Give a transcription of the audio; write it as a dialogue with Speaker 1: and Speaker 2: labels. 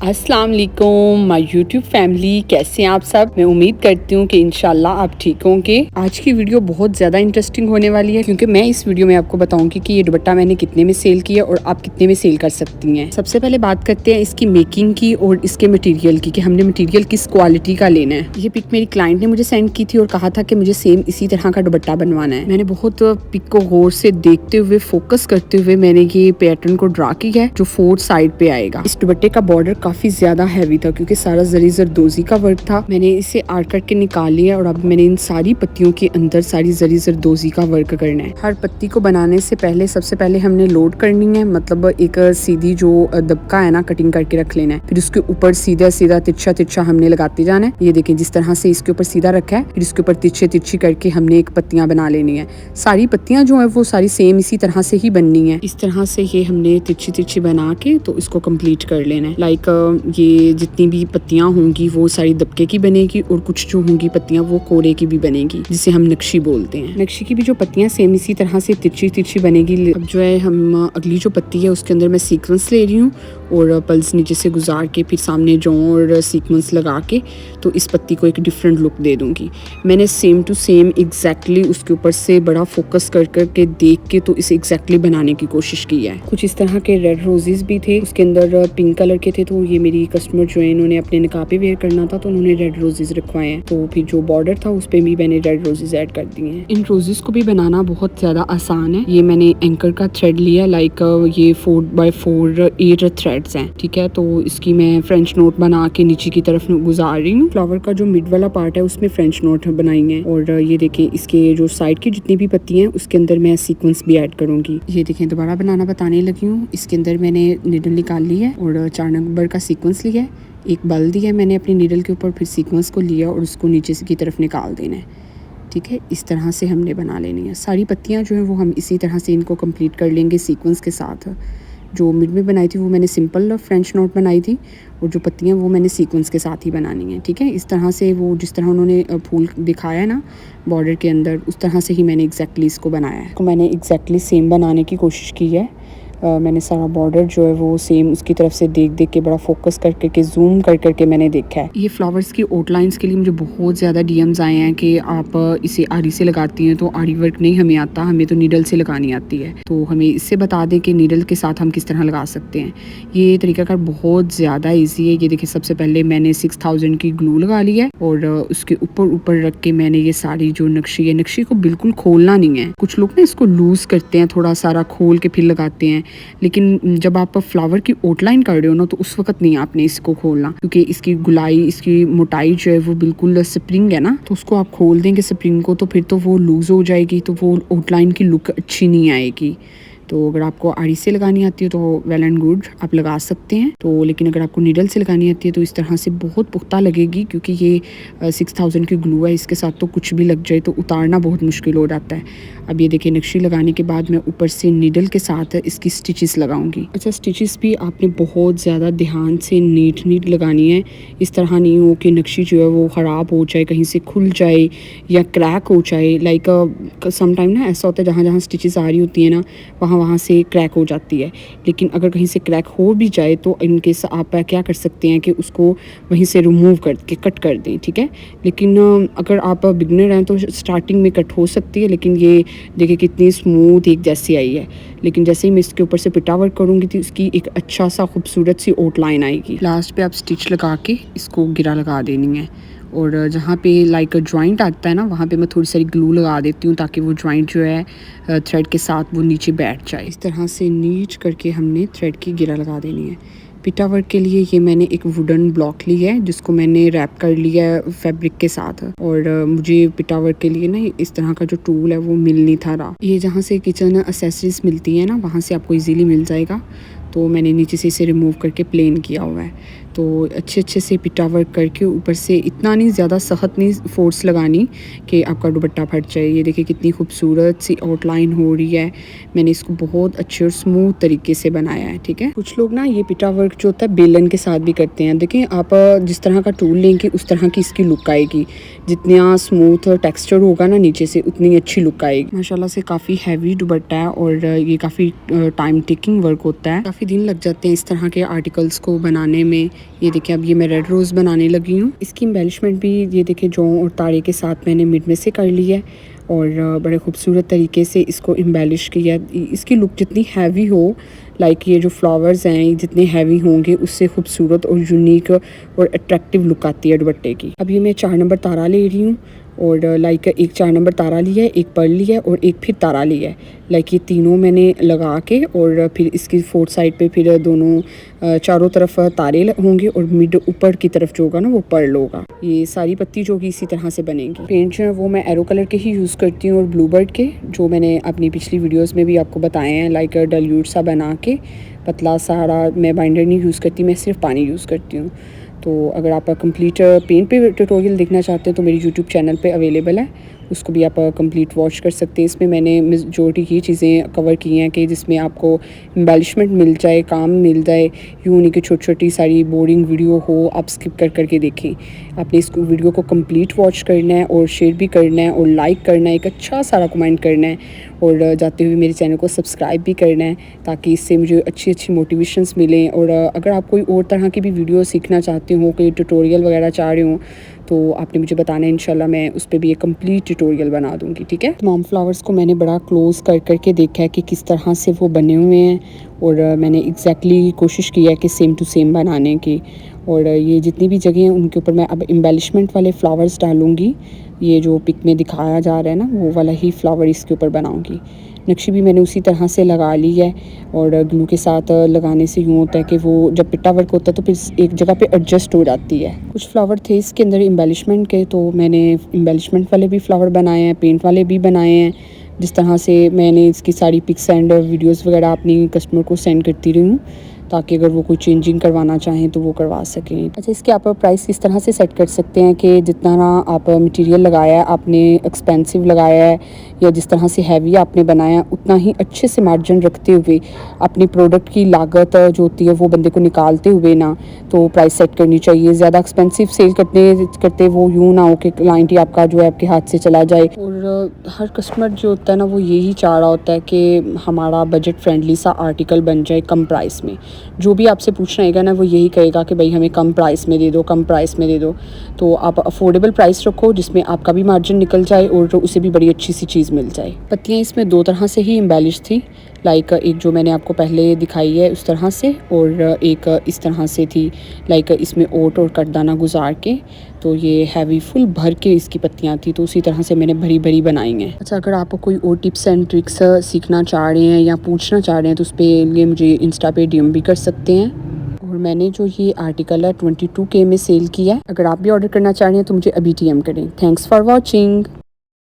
Speaker 1: अस्सलाम वालेकुम my YouTube family, कैसे हैं आप सब। मैं उम्मीद करती हूँ कि इंशाल्लाह आप ठीक होंगे। आज की वीडियो बहुत ज़्यादा इंटरेस्टिंग होने वाली है क्योंकि मैं इस वीडियो में आपको बताऊंगी कि ये दुपट्टा मैंने कितने में सेल किया और आप कितने में सेल कर सकती हैं। सबसे पहले बात करते हैं इसकी मेकिंग की और इसके मटेरियल की कि हमने मटेरियल किस क्वालिटी का लेना है। ये पिक मेरी क्लाइंट ने मुझे सेंड की थी और कहा था कि मुझे सेम इसी तरह का दुपट्टा बनवाना है। मैंने बहुत पिक को गौर से देखते हुए, फोकस करते हुए मैंने ये पैटर्न को ड्रा किया है जो 4 साइड पे आएगा। इस दुपट्टे का बॉर्डर काफी ज्यादा हैवी था क्योंकि सारा जरी जरदोजी का वर्क था। मैंने इसे आर्ट करके निकाल लिया और अब मैंने इन सारी पत्तियों के अंदर सारी जरी जरदोजी का वर्क करना है। हर पत्ती को बनाने से पहले सबसे पहले हमने लोड करनी है, मतलब एक सीधी जो दबका है ना, कटिंग करके रख लेना है। फिर उसके ऊपर सीधा सीधा तिरछा तिरछा हमने लगाते जाना है। ये देखें, जिस तरह से इसके ऊपर सीधा रखा है, फिर इसके ऊपर तिरछे तिरछी करके हमने एक पत्तियां बना लेनी है। सारी पत्तियां जो है वो सारी सेम इसी तरह से ही बननी है। इस तरह से ये हमने तिरछी तिरछी बना के तो इसको कंप्लीट कर लेना है। लाइक ये जितनी भी पत्तियां होंगी वो सारी दबके की बनेगी और कुछ जो होंगी पत्तियां वो कोड़े की भी बनेगी, जिसे हम नक्शी बोलते हैं। नक्शी की भी जो पत्तियां सेम इसी तरह से तिरछी तिरछी बनेगी। अब जो है हम अगली जो पत्ती है उसके अंदर मैं सीक्वेंस ले रही हूँ और पल्स नीचे से गुजार के फिर सामने जौ और सीक्वेंस लगा के तो इस पत्ती को एक डिफरेंट लुक दे दूंगी। मैंने सेम टू सेम एग्जैक्टली उसके ऊपर से बड़ा फोकस कर करके देख के तो इसे एग्जैक्टली बनाने की कोशिश की है। कुछ इस तरह के रेड रोजेस भी थे, उसके अंदर पिंक कलर के थे, तो ये मेरी कस्टमर जो है इन्होंने अपने निकाह पे वेयर करना था तो उन्होंने रेड रोजेस रखवाए हैं। तो फिर जो बॉर्डर था उस पे भी मैंने रेड रोजेस ऐड कर दिए हैं। इन रोजेस को भी बनाना बहुत ज्यादा आसान है। ये मैंने एंकर का थ्रेड लिया, लाइक ये 4x4 8 थ्रेड्स हैं, ठीक है। तो इसकी मैं फ्रेंच नोट बना के नीचे की तरफ गुजार रही हूँ। फ्लावर का जो मिड वाला पार्ट है उसमें फ्रेंच नोट बनाई है और ये देखिए इसके जो साइड की जितनी भी पत्ती हैं उसके अंदर मैं सीक्वेंस भी ऐड करूंगी। ये देखें, दोबारा बनाना बताने लगी हूँ। इसके अंदर मैंने निडल निकाल ली है और 4 नंबर का सीक्वेंस लिया है, एक बल दिया है मैंने अपनी नीडल के ऊपर, फिर सीक्वेंस को लिया और उसको नीचे से की तरफ निकाल देना है, ठीक है। इस तरह से हमने बना लेनी है। सारी पत्तियां जो हैं वो हम इसी तरह से इनको कंप्लीट कर लेंगे सीक्वेंस के साथ। जो मिड में बनाई थी वो मैंने सिंपल फ्रेंच नोट बनाई थी और जो पत्तियां वो मैंने सीक्वेंस के साथ ही बनानी है, ठीक है। इस तरह से वो जिस तरह उन्होंने फूल दिखाया है ना बॉर्डर के अंदर, उस तरह से ही मैंने एग्जैक्टली इसको बनाया है। तो मैंने एग्जैक्टली सेम बनाने की कोशिश की है। मैंने सारा बॉर्डर जो है वो सेम उसकी तरफ से देख देख के बड़ा फोकस कर करके जूम कर करके मैंने देखा है। ये फ्लावर्स की आउटलाइंस के लिए मुझे बहुत ज़्यादा डीएम्स आए हैं कि आप इसे आरी से लगाती हैं तो आरी वर्क नहीं हमें आता, हमें तो नीडल से लगानी आती है। तो हमें इससे बता दें कि नीडल के साथ हम किस तरह लगा सकते हैं। ये तरीकाकार बहुत ज़्यादा ईजी है। ये देखिए, सबसे पहले मैंने 6000 की ग्लू लगा ली है और उसके ऊपर रख के मैंने ये सारी जो नक्शी है, नक्शी को बिल्कुल खोलना नहीं है। कुछ लोग ना इसको लूज करते हैं, थोड़ा सारा खोल के फिर लगाते हैं, लेकिन जब आप फ्लावर की आउटलाइन कर रहे हो ना तो उस वक्त नहीं आपने इसको खोलना, क्योंकि इसकी गुलाई, इसकी मोटाई जो है वो बिल्कुल स्प्रिंग है ना, तो उसको आप खोल देंगे स्प्रिंग को तो फिर तो वो लूज हो जाएगी, तो वो आउटलाइन की लुक अच्छी नहीं आएगी। तो अगर आपको आरी से लगानी आती है तो वेल एंड गुड, आप लगा सकते हैं। तो लेकिन अगर आपको नीडल से लगानी आती है तो इस तरह से बहुत पुख्ता लगेगी, क्योंकि ये 6000 की ग्लू है, इसके साथ तो कुछ भी लग जाए तो उतारना बहुत मुश्किल हो जाता है। अब ये देखिए, नक्शी लगाने के बाद मैं ऊपर से नीडल के साथ इसकी स्टिचेस लगाऊंगी। अच्छा, स्टिचेस भी आपने बहुत ज़्यादा ध्यान से नीट लगानी है। इस तरह नहीं हो कि नक्शी जो है वो ख़राब हो जाए, कहीं से खुल जाए या क्रैक हो जाए। लाइक समटाइम ना ऐसा होता है जहाँ जहाँ स्टिचेस आ रही होती है ना वहाँ से क्रैक हो जाती है। लेकिन अगर कहीं से क्रैक हो भी जाए तो इनकेस आप क्या कर सकते हैं कि उसको वहीं से रिमूव करके कट कर दें, ठीक है। लेकिन अगर आप बिगनर हैं तो स्टार्टिंग में कट हो सकती है, लेकिन ये देखिए कितनी स्मूथ एक जैसी आई है। लेकिन जैसे ही मैं इसके ऊपर से पिटा वर्क करूँगी तो इसकी एक अच्छा सा खूबसूरत सी आउटलाइन आएगी। लास्ट पे आप स्टिच लगा के इसको गिरा लगा देनी है और जहाँ पे लाइक जॉइंट आता है ना वहाँ पे मैं थोड़ी सारी ग्लू लगा देती हूँ ताकि वो जॉइंट जो है थ्रेड के साथ वो नीचे बैठ जाए। इस तरह से नीच करके हमने थ्रेड की गिरा लगा देनी है। पिटा वर्क के लिए ये मैंने एक वुडन ब्लॉक ली है जिसको मैंने रैप कर लिया है फैब्रिक के साथ। और मुझे पिटा वर्क के लिए ना इस तरह का जो टूल है वो मिल नहीं था रहा। ये जहाँ से किचन एक्सेसरीज मिलती है ना वहाँ से आपको इजीली मिल जाएगा। तो मैंने नीचे से इसे रिमूव करके प्लेन किया हुआ है। तो अच्छे से पिटा वर्क करके ऊपर से इतना नहीं ज़्यादा सख्त नहीं फोर्स लगानी कि आपका दुपट्टा फट जाए। ये देखिए कितनी खूबसूरत सी आउटलाइन हो रही है। मैंने इसको बहुत अच्छे और स्मूथ तरीके से बनाया है, ठीक है। कुछ लोग ना ये पिटा वर्क जो होता है बेलन के साथ भी करते हैं। देखिए, आप जिस तरह का टूल लेंगे उस तरह की इसकी लुक आएगी। जितना स्मूथ टेक्सचर होगा ना नीचे से उतनी अच्छी लुक आएगी। माशाल्लाह से काफ़ी हैवी दुपट्टा है और ये काफ़ी टाइम टेकिंग वर्क होता है। काफ़ी काफ़ी दिन लग जाते हैं इस तरह के आर्टिकल्स को बनाने में। ये देखिए अब ये मैं रेड रोज़ बनाने लगी हूँ। इसकी एम्बेलिशमेंट भी ये देखिए जौ और तारे के साथ मैंने मिड में से कर ली है और बड़े खूबसूरत तरीके से इसको एम्बेलिश किया। इसकी लुक जितनी हैवी हो, लाइक ये जो फ्लावर्स हैं जितने हैवी होंगे उससे खूबसूरत और यूनिक और अट्रैक्टिव लुक आती है दुपट्टे की। अब ये मैं 4 नंबर तारा ले रही हूँ और लाइक एक 4 नंबर तारा लिया है, एक पर्ल लिया है और एक फिर तारा लिया है। लाइक ये तीनों मैंने लगा के और फिर इसकी 4th साइड पे फिर दोनों चारों तरफ तारे होंगे और मिड ऊपर की तरफ जो होगा ना वो पर्ल होगा। ये सारी पत्ती जो कि इसी तरह से बनेगी। पेंट जो है वो मैं एरो कलर के ही यूज़ करती हूँ और ब्लू बर्ड के, जो मैंने अपनी पिछली वीडियोज़ में भी आपको बताए हैं। लाइक डाइल्यूट सा बना के पतला सारा, मैं बाइंडर नहीं यूज़ करती, मैं सिर्फ पानी यूज़ करती हूँ। तो अगर आप कंप्लीट पेंट पे ट्यूटोरियल देखना चाहते हैं तो मेरी यूट्यूब चैनल पे अवेलेबल है, उसको भी आप कंप्लीट वॉच कर सकते हैं। इसमें मैंने मेजॉरिटी की चीज़ें कवर की हैं कि जिसमें आपको एम्बेलिशमेंट मिल जाए, काम मिल जाए, यूँ नहीं कि छोटी छोटी सारी बोरिंग वीडियो हो आप स्किप कर करके देखें। आपने इस वीडियो को कंप्लीट वॉच करना है और शेयर भी करना है और लाइक करना है, एक अच्छा सारा कमेंट करना है और जाते हुए मेरे चैनल को सब्सक्राइब भी करना है ताकि इससे मुझे अच्छी अच्छी मोटिवेशंस मिलें। और अगर आप कोई और तरह की भी वीडियो सीखना चाहते हो, कोई ट्यूटोरियल वगैरह चाह रहे हो तो आपने मुझे बताना है, इंशाल्लाह मैं उस पर भी एक कंप्लीट ट्यूटोरियल बना दूंगी। ठीक है। तमाम फ्लावर्स को मैंने बड़ा क्लोज कर करके देखा है कि किस तरह से वो बने हुए हैं और मैंने एग्जैक्टली कोशिश की है कि सेम टू सेम बनाने की। और ये जितनी भी जगह हैं उनके ऊपर मैं अब एम्बेलिशमेंट वाले फ्लावर्स डालूँगी। ये जो पिक में दिखाया जा रहा है ना वो वाला ही फ्लावर इसके ऊपर बनाऊँगी। नक्शी भी मैंने उसी तरह से लगा ली है और ग्लू के साथ लगाने से यूँ होता है कि वो जब पिट्टा वर्क होता है तो फिर एक जगह पे एडजस्ट हो जाती है। कुछ फ्लावर थे इसके अंदर एम्बेलिशमेंट के, तो मैंने एम्बेलिशमेंट वाले भी फ्लावर बनाए हैं, पेंट वाले भी बनाए हैं। जिस तरह से मैंने इसकी सारी पिक्स एंड वीडियोज़ वगैरह अपनी कस्टमर को सेंड करती रही हूँ ताकि अगर वो कोई चेंजिंग करवाना चाहें तो वो करवा सकें। अच्छा, इसके आप प्राइस इस तरह से सेट कर सकते हैं कि जितना ना आप मटेरियल लगाया है आपने एक्सपेंसिव लगाया है या जिस तरह से हैवी आपने बनाया उतना ही अच्छे से मार्जिन रखते हुए अपनी प्रोडक्ट की लागत जो होती है वो बंदे को निकालते हुए ना तो प्राइस सेट करनी चाहिए। ज़्यादा एक्सपेंसिव सेल करते वो यूँ ना हो कि क्लाइंट ही आपका जो है आपके हाथ से चला जाए। और हर कस्टमर जो होता है ना वो यही चाह रहा होता है कि हमारा बजट फ्रेंडली सा आर्टिकल बन जाए कम प्राइस में। जो भी आपसे पूछना आएगा ना वो यही कहेगा कि भाई हमें कम प्राइस में दे दो, कम प्राइस में दे दो। तो आप अफोर्डेबल प्राइस रखो जिसमें आपका भी मार्जिन निकल जाए और उसे भी बड़ी अच्छी सी चीज़ मिल जाए। पत्तियाँ इसमें 2 तरह से ही एम्बेलिश थी, लाइक एक जो मैंने आपको पहले दिखाई है उस तरह से और एक इस तरह से थी, लाइक इसमें ओट और कटदाना गुजार के। तो ये हैवी फुल भर के इसकी पत्तियाँ थी, तो उसी तरह से मैंने भरी भरी बनाई हैं। अच्छा, अगर आप कोई और टिप्स एंड ट्रिक्स सीखना चाह रहे हैं या पूछना चाह रहे हैं तो उस पर लिए मुझे इंस्टा पे DM भी कर सकते हैं। और मैंने जो ये आर्टिकल है 22K में सेल किया है। अगर आप भी ऑर्डर करना चाह रहे हैं तो मुझे अभी DM करें। Thanks for watching.